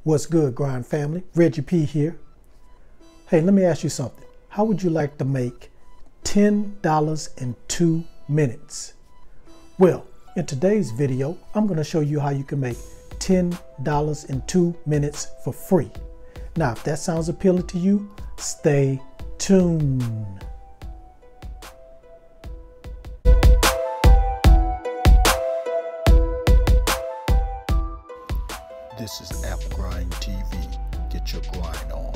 What's good, Grind family? Reggie P here. Hey, let me ask you something. How would you like to make $10 in 2 minutes? Well, in today's video, I'm going to show you how you can make $10 in 2 minutes for free. Now, if that sounds appealing to you, stay tuned. This is App Grind TV. Get your grind on.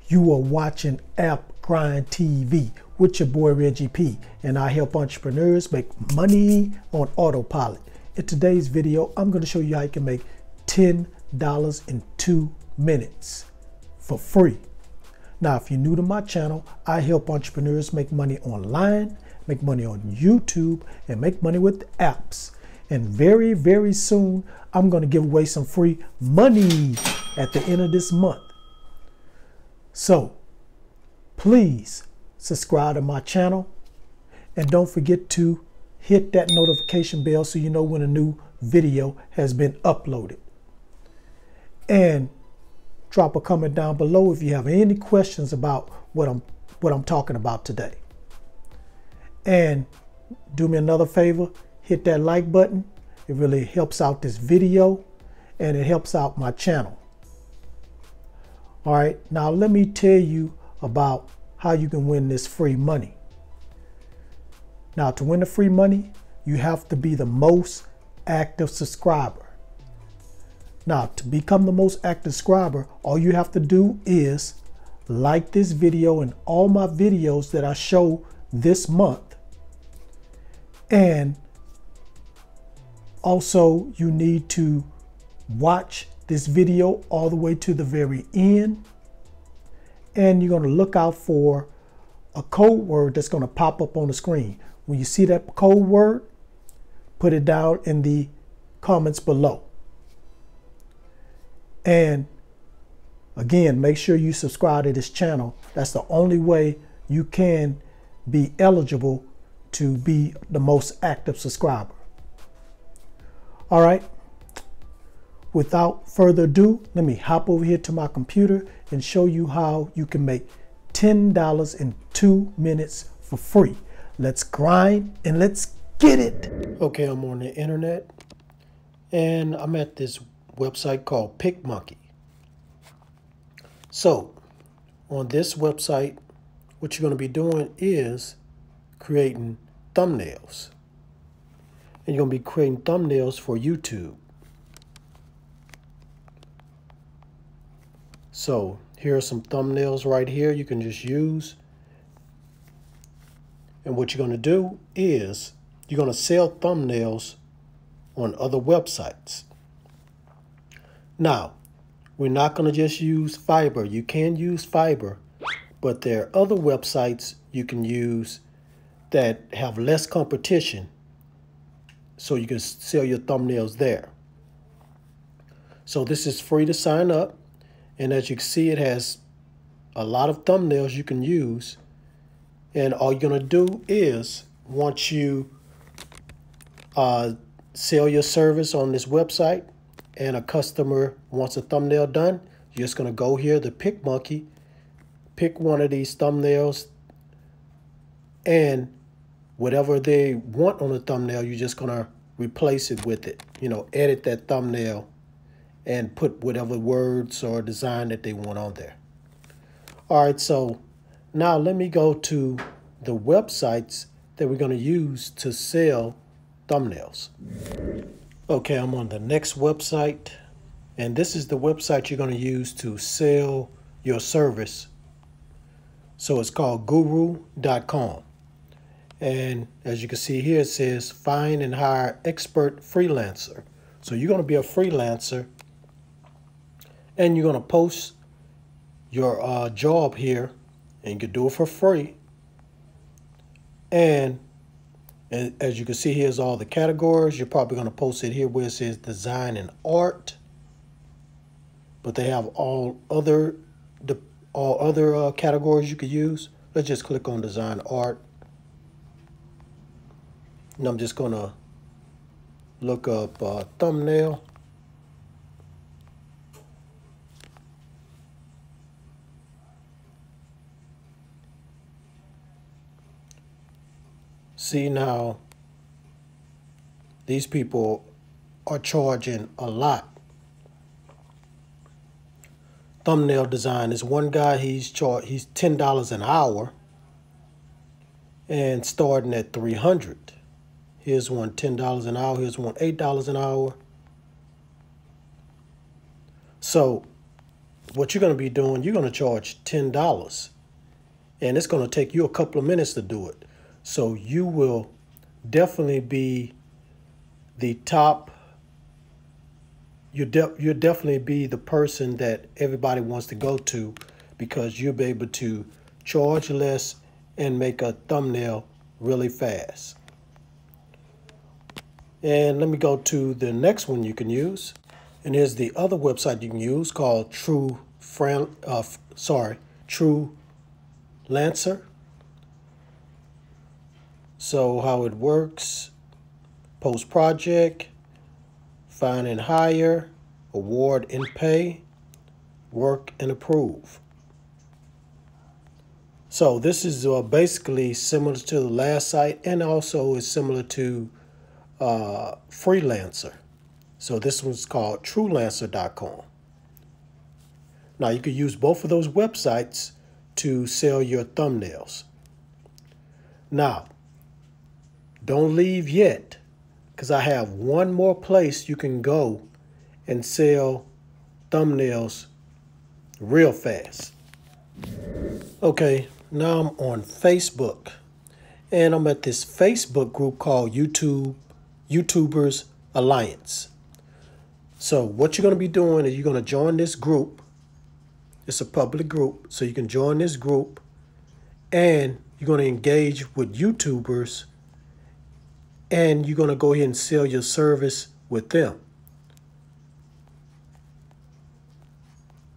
You are watching App Grind TV with your boy Reggie P, and I help entrepreneurs make money on autopilot. In today's video, I'm going to show you how you can make $10 in 2 minutes for free. Now, if you're new to my channel, I help entrepreneurs make money online, make money on YouTube, and make money with apps. And very, very soon, I'm going to give away some free money at the end of this month. So please subscribe to my channel and don't forget to hit that notification bell so you know when a new video has been uploaded. And drop a comment down below if you have any questions about what I'm talking about today. And do me another favor, hit that like button. It really helps out this video and it helps out my channel. All right, now let me tell you about how you can win this free money. Now, to win the free money, you have to be the most active subscriber. Now, to become the most active subscriber, all you have to do is like this video and all my videos that I show this month. And also, you need to watch this video all the way to the very end. And you're going to look out for a code word that's going to pop up on the screen. When you see that code word, put it down in the comments below. And again, make sure you subscribe to this channel. That's the only way you can be eligible to be the most active subscriber. All right, without further ado, let me hop over here to my computer and show you how you can make $10 in 2 minutes for free. Let's grind and let's get it. Okay, I'm on the internet and I'm at this website called PicMonkey. So on this website, what you're going to be doing is creating thumbnails. And you're going to be creating thumbnails for YouTube. So here are some thumbnails right here you can just use. And what you're going to do is you're going to sell thumbnails on other websites. Now, we're not going to just use Fiverr. You can use Fiverr, but there are other websites you can use that have less competition, so you can sell your thumbnails there. So this is free to sign up. And as you can see, it has a lot of thumbnails you can use. And all you're going to do is, once you sell your service on this website and a customer wants a thumbnail done, you're just going to go here to PicMonkey, pick one of these thumbnails, and whatever they want on the thumbnail, you're just going to replace it with it. You know, edit that thumbnail and put whatever words or design that they want on there. All right, so now let me go to the websites that we're going to use to sell thumbnails. Okay, I'm on the next website, and this is the website you're going to use to sell your service. So it's called guru.com. And as you can see here, it says find and hire expert freelancer. So you're going to be a freelancer and you're going to post your job here, and you can do it for free. And as you can see, here's all the categories. You're probably going to post it here where it says design and art. But they have all other categories you could use. Let's just click on design art. And I'm just going to look up thumbnail. See now, these people are charging a lot. Thumbnail design is one guy, he's $10 an hour and starting at $300. Here's one $10 an hour, here's one $8 an hour. So what you're going to be doing, you're going to charge $10 and it's going to take you a couple of minutes to do it. So you will definitely be the top. You'll definitely be the person that everybody wants to go to, because you'll be able to charge less and make a thumbnail really fast. And let me go to the next one you can use. And here's the other website you can use called True Lancer. So how it works: post project, find and hire, award and pay, work and approve. So this is basically similar to the last site, and also is similar to Freelancer. So this one's called TrueLancer.com. Now you could use both of those websites to sell your thumbnails. Now, don't leave yet, because I have one more place you can go and sell thumbnails real fast. Okay, now I'm on Facebook, and I'm at this Facebook group called YouTubers Alliance. So what you're going to be doing is you're going to join this group. It's a public group, so you can join this group, and you're going to engage with YouTubers, and you're going to go ahead and sell your service with them.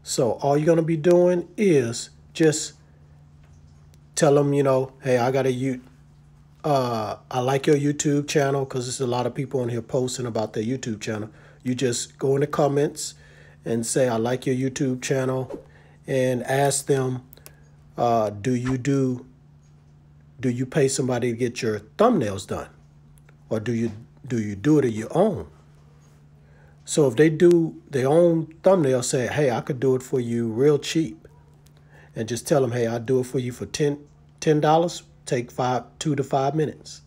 So all you're going to be doing is just tell them, you know, hey, I like your YouTube channel, because there's a lot of people on here posting about their YouTube channel. You just go in the comments and say, I like your YouTube channel, and ask them, do you pay somebody to get your thumbnails done? Or do you do it on your own? So if they do their own thumbnail, say, hey, I could do it for you real cheap. And just tell them, hey, I'll do it for you for $10, take 2 to 5 minutes.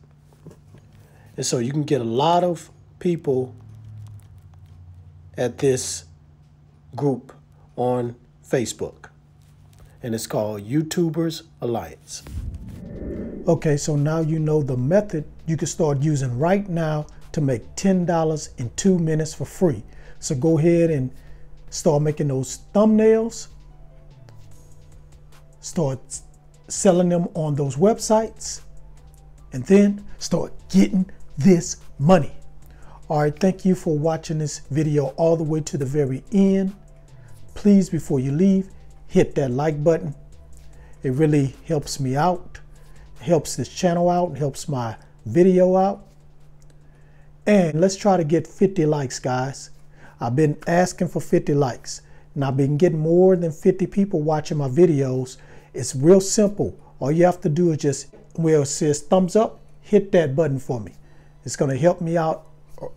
And so you can get a lot of people at this group on Facebook. And it's called YouTubers Alliance. Okay, so now you know the method you can start using right now to make $10 in 2 minutes for free. So go ahead and start making those thumbnails. Start selling them on those websites. And then start getting this money. All right, thank you for watching this video all the way to the very end. Please, before you leave, hit that like button. It really helps me out. Helps this channel out, helps my video out. And let's try to get 50 likes, guys. I've been asking for 50 likes, and I've been getting more than 50 people watching my videos. It's real simple. All you have to do is just, where it says thumbs up, hit that button for me. It's going to help me out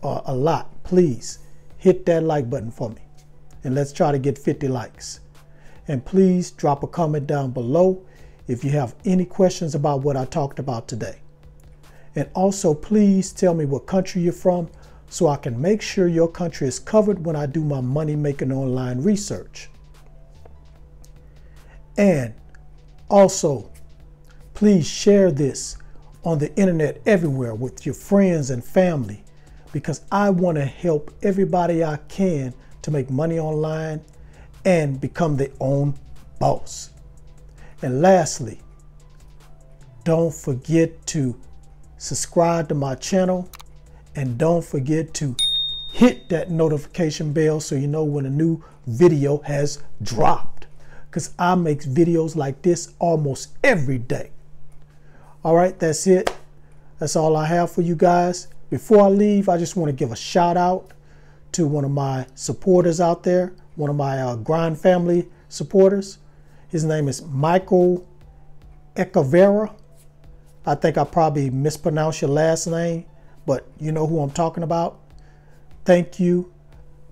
a lot. Please hit that like button for me, and let's try to get 50 likes. And please drop a comment down below if you have any questions about what I talked about today. And also, please tell me what country you're from, so I can make sure your country is covered when I do my money-making online research. And also, please share this on the internet everywhere with your friends and family, because I want to help everybody I can to make money online and become their own boss. And lastly, don't forget to subscribe to my channel, and don't forget to hit that notification bell so you know when a new video has dropped, because I make videos like this almost every day. All right, that's it. That's all I have for you guys. Before I leave, I just want to give a shout out to one of my supporters out there, one of my Grind family supporters. His name is Michael Ecavera. I think I probably mispronounced your last name, but you know who I'm talking about. Thank you.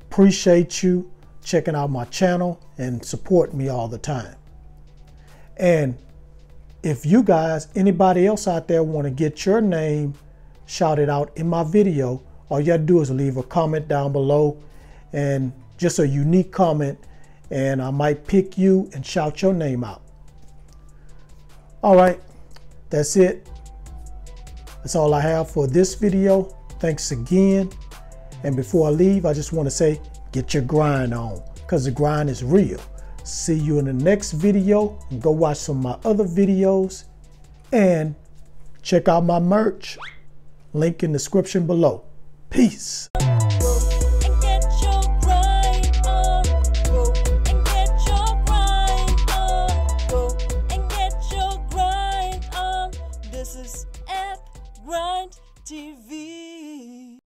Appreciate you checking out my channel and supporting me all the time. And if you guys, anybody else out there want to get your name shouted out in my video, all you gotta do is leave a comment down below, and just a unique comment, and I might pick you and shout your name out. All right, that's it. That's all I have for this video. Thanks again. And before I leave, I just want to say, get your grind on, because the grind is real. See you in the next video, and go watch some of my other videos, and check out my merch. Link in the description below. Peace. This is Grind TV.